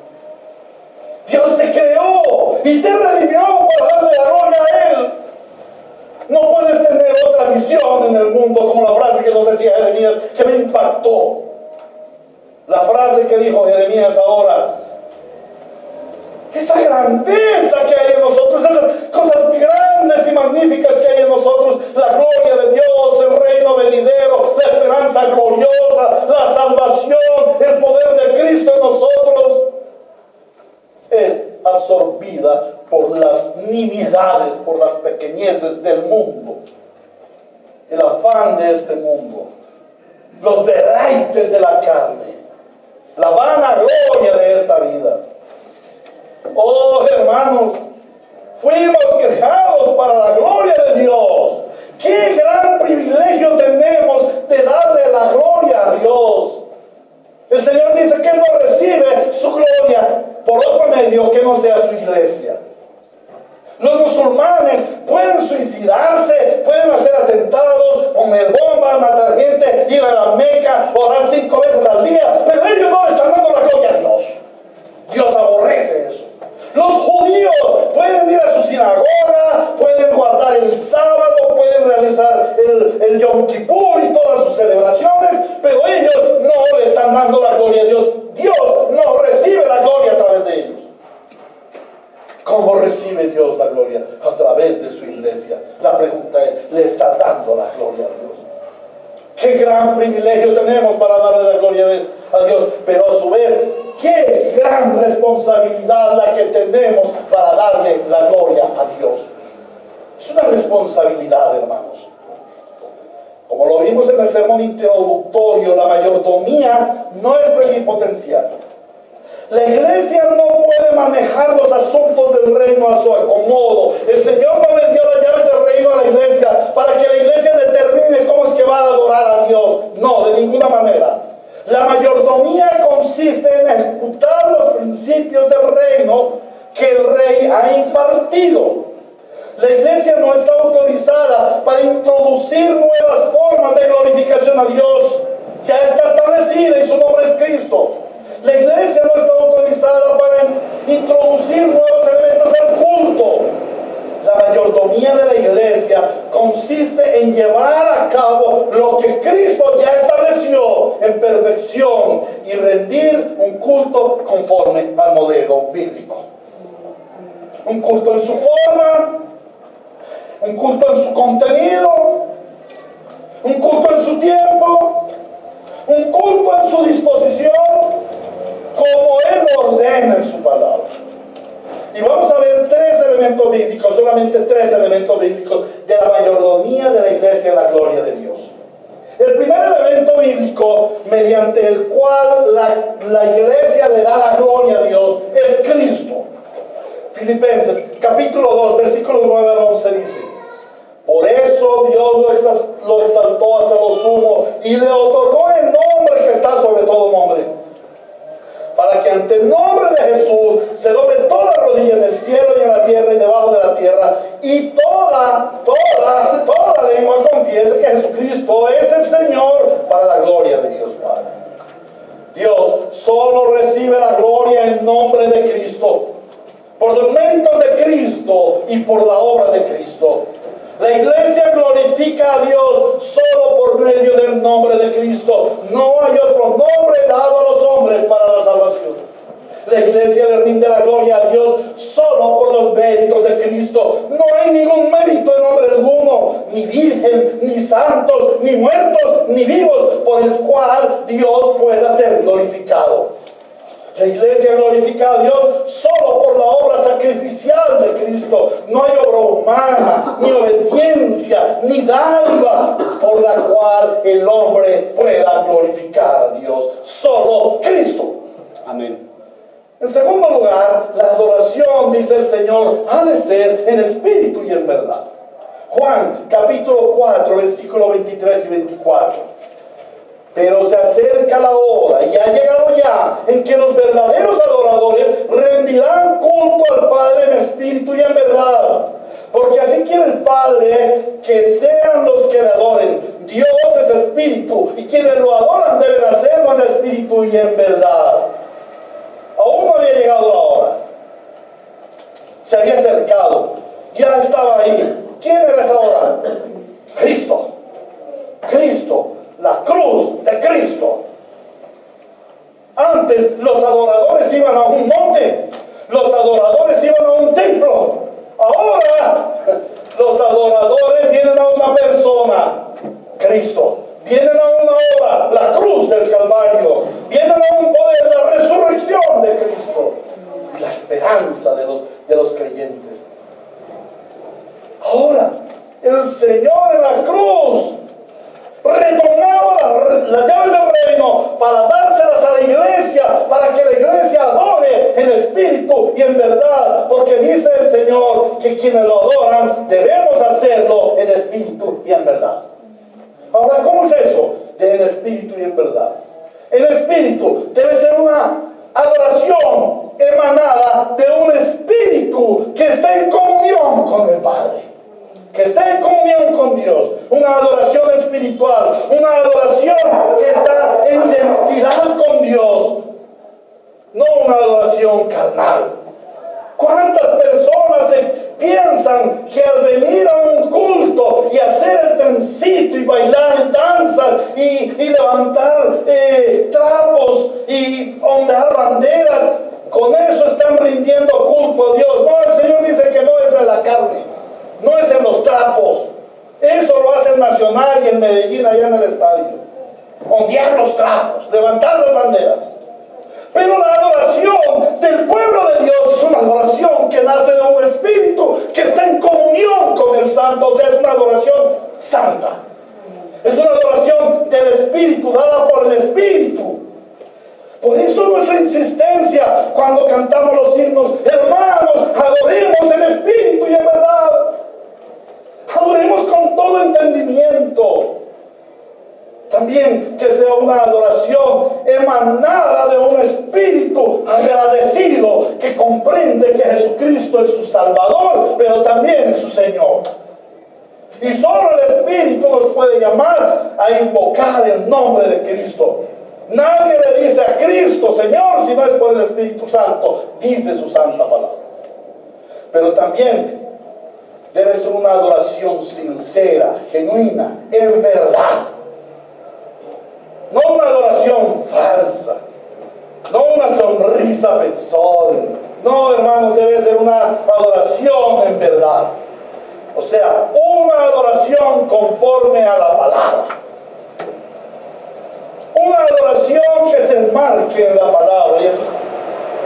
Dios te creó y te redimió para darle la gloria a Él. No puedes tener otra visión en el mundo, como la frase que nos decía Jeremías, que me impactó. La frase que dijo Jeremías ahora: esa grandeza que hay en nosotros, esas cosas grandes y magníficas que hay en nosotros, la gloria de Dios, el reino venidero, la esperanza gloriosa, la salvación, el poder de Cristo en nosotros, es absorbida por las nimiedades, por las pequeñeces del mundo, el afán de este mundo, los deleites de la carne, la vana gloria de esta vida. Oh, hermanos, fuimos creados para la gloria de Dios. Qué gran privilegio tenemos de darle la gloria a Dios. El Señor dice que Él no recibe su gloria por otro medio que no sea su iglesia. Los musulmanes pueden suicidarse, pueden hacer atentados, poner bombas, matar gente, ir a la Meca, orar 5 veces al día, pero ellos no le están dando la gloria a Dios. Dios aborrece eso. Los judíos pueden ir a su sinagoga, pueden guardar el sábado, pueden realizar el Yom Kippur y todas sus celebraciones, pero ellos no le están dando la gloria a Dios. Dios no recibe la gloria a través de ellos. ¿Cómo recibe Dios la gloria? A través de su iglesia. La pregunta es, ¿le está dando la gloria a Dios? Qué gran privilegio tenemos para darle la gloria a Dios, pero a su vez, qué gran responsabilidad la que tenemos para darle la gloria a Dios. Es una responsabilidad, hermanos. Como lo vimos en el sermón introductorio, la mayordomía no es plenipotenciaria. La iglesia no puede manejar los asuntos del reino a su acomodo. El Señor no le dio las llaves del reino a la iglesia para que la iglesia determine cómo es que va a adorar a Dios. No, de ninguna manera. La mayordomía consiste en ejecutar los principios del reino que el rey ha impartido. La iglesia no está autorizada para introducir nuevas formas de glorificación a Dios. Ya está establecida y su nombre es Cristo. La iglesia no está autorizada para introducir nuevos elementos al culto. La mayordomía de la iglesia consiste en llevar a cabo lo que Cristo ya estableció en perfección y rendir un culto conforme al modelo bíblico. Un culto en su forma, un culto en su contenido, un culto en su tiempo, un culto en su disposición, como Él ordena en su palabra. Y vamos a ver 3 elementos bíblicos, solamente 3 elementos bíblicos de la mayordomía de la iglesia en la gloria de Dios. El primer elemento bíblico mediante el cual la iglesia le da la gloria a Dios es Cristo. Filipenses capítulo 2, versículos 9 al 11 dice: por eso Dios lo exaltó hasta lo sumo y le otorgó el nombre que está sobre todo nombre, para que ante el nombre de Jesús se doble toda rodilla en el cielo y en la tierra y debajo de la tierra, y toda lengua confiese que Jesucristo es el Señor, para la gloria de Dios Padre. Dios solo recibe la gloria en nombre de Cristo, por los méritos de Cristo y por la obra de Cristo. La iglesia glorifica a Dios solo por medio del nombre de Cristo. No hay otro nombre dado a los hombres para la salvación. La iglesia le rinde la gloria a Dios solo por los méritos de Cristo. No hay ningún mérito santos, ni muertos, ni vivos, por el cual Dios pueda ser glorificado. La iglesia glorifica a Dios solo por la obra sacrificial de Cristo. No hay obra humana, ni obediencia, ni dádiva por la cual el hombre pueda glorificar a Dios. Solo Cristo. Amén. En segundo lugar, la adoración, dice el Señor, ha de ser en espíritu y en verdad. Juan, capítulo 4, versículos 23 y 24. Pero se acerca la hora, y ha llegado ya, en que los verdaderos adoradores rendirán culto al Padre en espíritu y en verdad. Porque así quiere el Padre que sean los que le adoren. Dios es espíritu, y quienes lo adoran deben hacerlo en espíritu y en verdad. Aún no había llegado la hora. Se había acercado, ya estaba ahí. ¿Quién era esa hora? Cristo. Cristo. La cruz de Cristo. Antes los adoradores iban a un monte, los adoradores iban a un templo. Ahora los adoradores vienen a una persona, Cristo. Vienen a una obra, la cruz del Calvario. Vienen a un poder, la resurrección de Cristo y la esperanza de los creyentes. Ahora el Señor en la cruz retomaba las llaves del reino para dárselas a la iglesia, para que la iglesia adore en espíritu y en verdad, porque dice el Señor que quienes lo adoran debemos hacerlo en espíritu y en verdad. Ahora, ¿cómo es eso de en espíritu y en verdad? En espíritu debe ser una adoración emanada de un espíritu que está en comunión con el Padre, que está en comunión con Dios, una adoración espiritual, una adoración que está en identidad con Dios, no una adoración carnal. ¿Cuántas personas piensan que al venir a un culto y hacer el trencito y bailar danzas y levantar trapos y ondear banderas, con eso están rindiendo culto a Dios? No, el Señor dice que no es en la carne, no es en los trapos. Eso lo hace el Nacional y el Medellín allá en el estadio. Ondear los trapos, levantar las banderas. Pero la adoración del pueblo de Dios es una adoración que nace de un espíritu que está en comunión con el Santo. O sea, es una adoración santa. Es una adoración del Espíritu, dada por el Espíritu. Por eso nuestra insistencia cuando cantamos los himnos: hermanos, adoremos en espíritu y en verdad. Adoremos con todo entendimiento. También que sea una adoración emanada de un espíritu agradecido, que comprende que Jesucristo es su Salvador, pero también es su Señor. Y solo el Espíritu nos puede llamar a invocar el nombre de Cristo. Nadie le dice a Cristo Señor si no es por el Espíritu Santo, dice su santa palabra. Pero también debe ser una adoración sincera, genuina, en verdad. No una adoración falsa, no una sonrisa pezón. No, hermanos, debe ser una adoración en verdad. O sea, una adoración conforme a la palabra. Una adoración que se enmarque en la palabra. Y eso es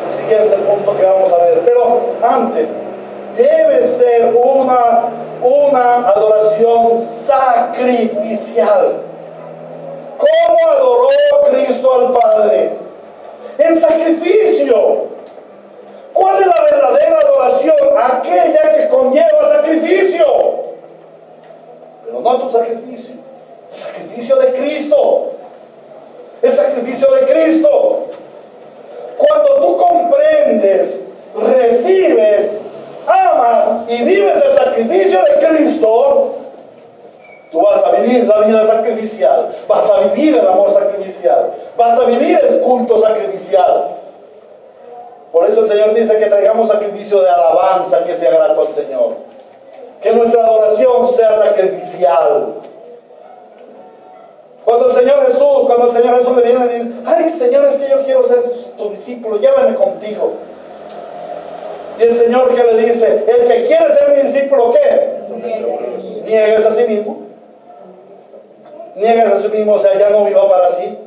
el siguiente punto que vamos a ver. Pero antes, debe ser una adoración sacrificial. ¿Cómo adoró Cristo al Padre? En sacrificio. ¿Cuál es la verdadera adoración? Aquella que conlleva sacrificio. Pero no tu sacrificio. El sacrificio de Cristo. El sacrificio de Cristo. Cuando tú comprendes, recibes, amas y vives el sacrificio de Cristo, tú vas a vivir la vida sacrificial, vas a vivir el amor sacrificial, vas a vivir el culto sacrificial. Por eso el Señor dice que traigamos sacrificio de alabanza que sea grato al Señor. Que nuestra adoración sea sacrificial. Cuando el Señor Jesús le viene y dice: ay Señor, es que yo quiero ser tu discípulo, llévame contigo. Y el Señor que le dice: el que quiere ser mi discípulo, ¿qué? Niegues a sí mismo. Niegues a sí mismo, o sea, ya no viva para sí.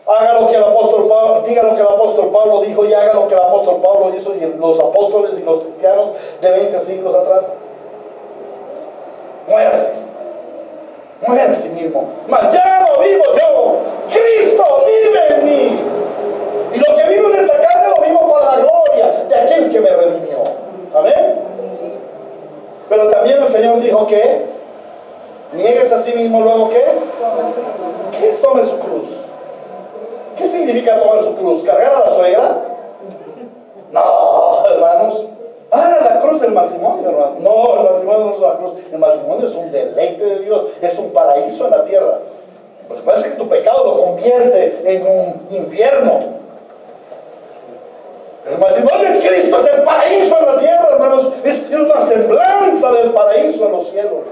Haga lo que el apóstol Pablo, diga lo que el apóstol Pablo dijo y haga lo que el apóstol Pablo hizo y los apóstoles y los cristianos de 20 siglos atrás. Muérase. Muere a sí mismo. Mas ya no vivo yo, Cristo vive en mí. Y lo que vivo en esta carne lo vivo para la gloria de aquel que me redimió. Amén. Pero también el Señor dijo que niegues a sí mismo, luego ¿qué? ¿Qué es tome su cruz? ¿Qué significa tomar su cruz? ¿Cargar a la suegra? No, hermanos. La cruz del matrimonio, hermano. No, el matrimonio no es una cruz. El matrimonio es un deleite de Dios. Es un paraíso en la tierra. Lo que pasa es que tu pecado lo convierte en un infierno. El matrimonio en Cristo es el paraíso en la tierra, hermanos. Es una semblanza del paraíso en los cielos.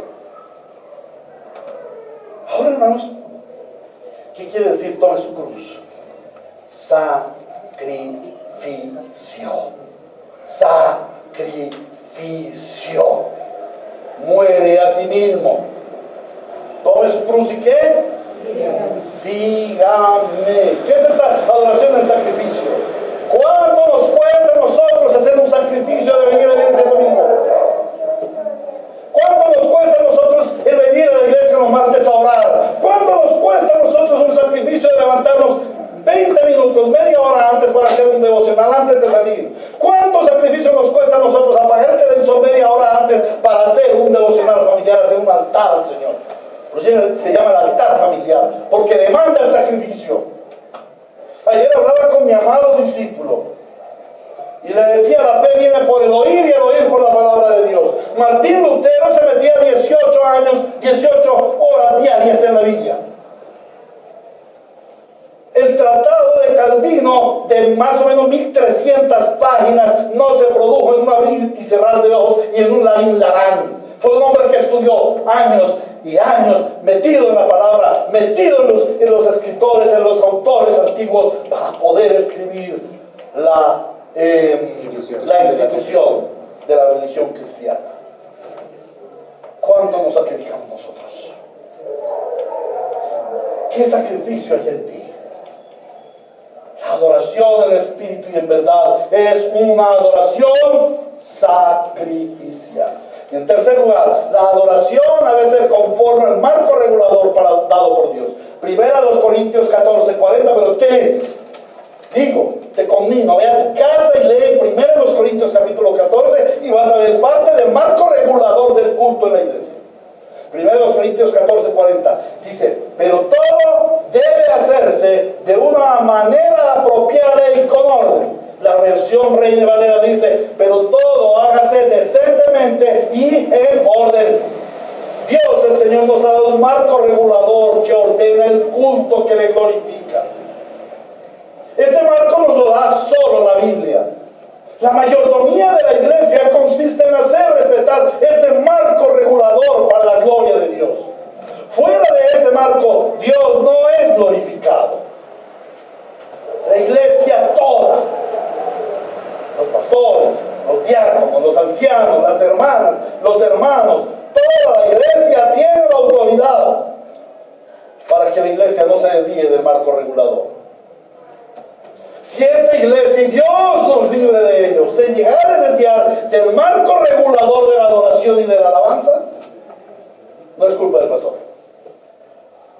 Ahora, hermanos, ¿qué quiere decir tome su cruz? Sacrificio. Sacrificio. Muere a ti mismo. Tome su cruz y ¿qué? Sígame. ¿Qué es esta adoración en sacrificio? ¿Cuánto nos cuesta a nosotros hacer un sacrificio de venir a la iglesia el domingo? ¿Cuánto nos cuesta a nosotros el venir a la iglesia los martes a orar? ¿Cuánto nos cuesta a nosotros un sacrificio de levantarnos 20 minutos, media hora antes para hacer un devocional antes de salir? ¿Cuánto sacrificio nos cuesta a nosotros apagar el televisor media hora antes para hacer un devocional familiar, hacer un altar al Señor? Por eso se llama el altar familiar, porque demanda el sacrificio. Ayer hablaba con mi amado discípulo y le decía, la fe viene por el oír y el oír por la palabra de Dios. Martín Lutero se metía 18 años, 18 horas diarias en la Biblia. El tratado de Calvino, de más o menos 1300 páginas, no se produjo en un abrir y cerrar de ojos y en un larín larán. Fue un hombre que estudió años y años, metido en la palabra, metido en los escritores, en los autores antiguos, para poder escribir la institución de la religión cristiana. ¿Cuánto nos sacrificamos nosotros? ¿Qué sacrificio hay en ti? La adoración en espíritu y en verdad es una adoración sacrificial. Y en tercer lugar, la adoración ha de ser conforme al marco regulador dado por Dios. Primera a los Corintios 14, 40, pero te conmino, ve a tu casa y lee primero los Corintios capítulo 14 y vas a ver parte del marco regulador del culto en la iglesia. Primero los Corintios 14, 40 dice, pero todo debe hacerse de una manera apropiada y con orden. La versión Reina Valera dice, pero todo hágase decentemente y en orden. Dios, el Señor, nos ha dado un marco regulador que ordena el culto que le glorifica. Este marco nos lo da solo la Biblia. La mayordomía de la iglesia consiste en hacer respetar este marco regulador para la gloria de Dios. Fuera de este marco, Dios no es glorificado. La iglesia toda, los pastores, los diáconos, los ancianos, las hermanas, los hermanos, toda la iglesia tiene la autoridad para que la iglesia no se desvíe del marco regulador. Si esta iglesia, y Dios nos libre de ello, se llegara a desviar del marco regulador de la adoración y de la alabanza, no es culpa del pastor,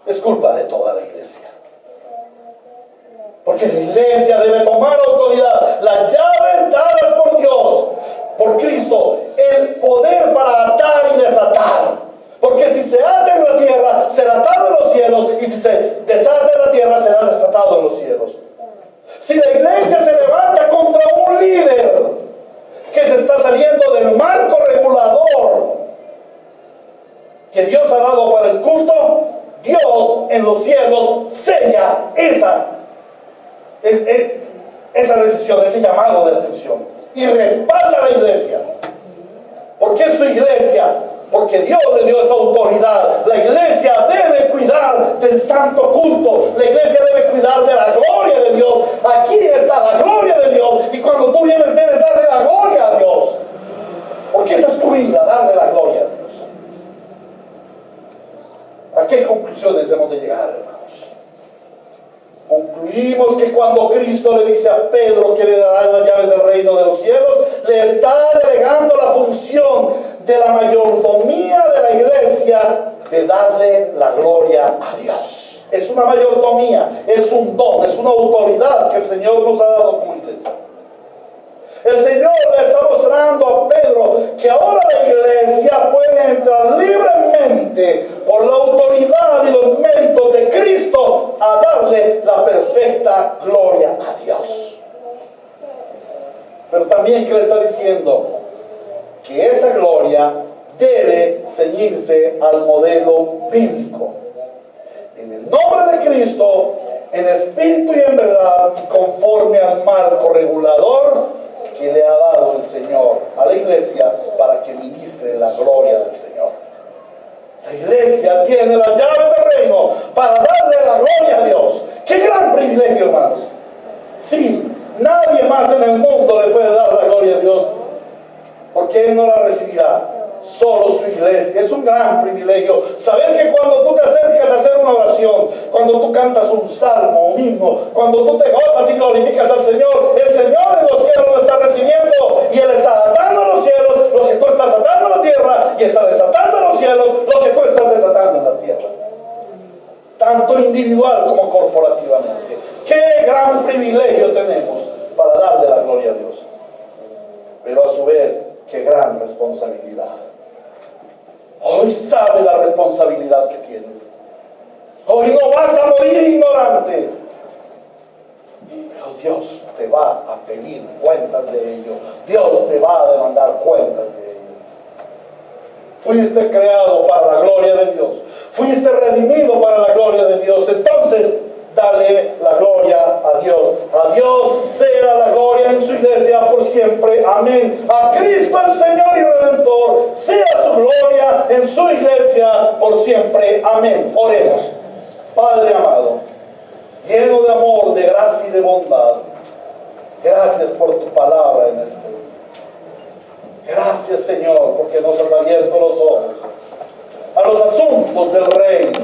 es culpa de toda la iglesia. Porque la iglesia debe tomar autoridad, las llaves dadas por Dios, por Cristo, el poder para atar y desatar. Porque si se ata en la tierra, será atado en los cielos, y si se desata en la tierra, será desatado en los cielos. Si la iglesia se levanta contra un líder que se está saliendo del marco regulador que Dios ha dado para el culto, Dios en los cielos sella esa decisión, ese llamado de atención, y respalda a la iglesia. ¿Por qué su iglesia? Porque Dios le dio esa autoridad. La iglesia debe cuidar del santo culto. La iglesia debe cuidar de la gloria de Dios. Aquí está la gloria de Dios. Y cuando tú vienes debes darle la gloria a Dios. Porque esa es tu vida, darle la gloria a Dios. ¿A qué conclusiones hemos de llegar, hermanos? Concluimos que cuando Cristo le dice a Pedro que le dará las llaves del reino de los cielos, le está delegando la función de la mayordomía de la iglesia, de darle la gloria a Dios. Es una mayordomía, es un don, es una autoridad que el Señor nos ha dado como iglesia. El Señor le está mostrando a Pedro que ahora la iglesia puede entrar libremente por la autoridad y los méritos de Cristo a darle la perfecta gloria a Dios. Pero también que le está diciendo que esa gloria debe ceñirse al modelo bíblico. En el nombre de Cristo, en espíritu y en verdad, y conforme al marco regulador que le ha dado el Señor a la iglesia para que ministre la gloria del Señor. La iglesia tiene las llaves del reino para darle la gloria a Dios. ¡Qué gran privilegio, hermanos! Sí, nadie más en el mundo le puede dar la gloria a Dios, porque Él no la recibirá. Solo su iglesia. Es un gran privilegio saber que cuando tú te acercas a hacer una oración, cuando tú cantas un salmo, un himno, cuando tú te gozas y glorificas al Señor, el Señor en los cielos lo está recibiendo y Él está atando en los cielos lo que tú estás atando en la tierra, y está desatando en los cielos lo que tú estás desatando en la tierra, tanto individual como corporativamente. Qué gran privilegio tenemos para darle la gloria a Dios, pero a su vez qué gran responsabilidad. Hoy sabes la responsabilidad que tienes. Hoy no vas a morir ignorante, pero Dios te va a pedir cuentas de ello. Dios te va a demandar cuentas de ello. Fuiste creado para la gloria de Dios, fuiste redimido para la gloria de Dios. Entonces dale la gloria a Dios. A Dios sea la gloria en su iglesia por siempre. Amén. A Cristo el Señor y Redentor sea su gloria en su iglesia por siempre. Amén. Oremos. Padre amado, lleno de amor, de gracia y de bondad, gracias por tu palabra en este día. Gracias, Señor, porque nos has abierto los ojos a los asuntos del reino,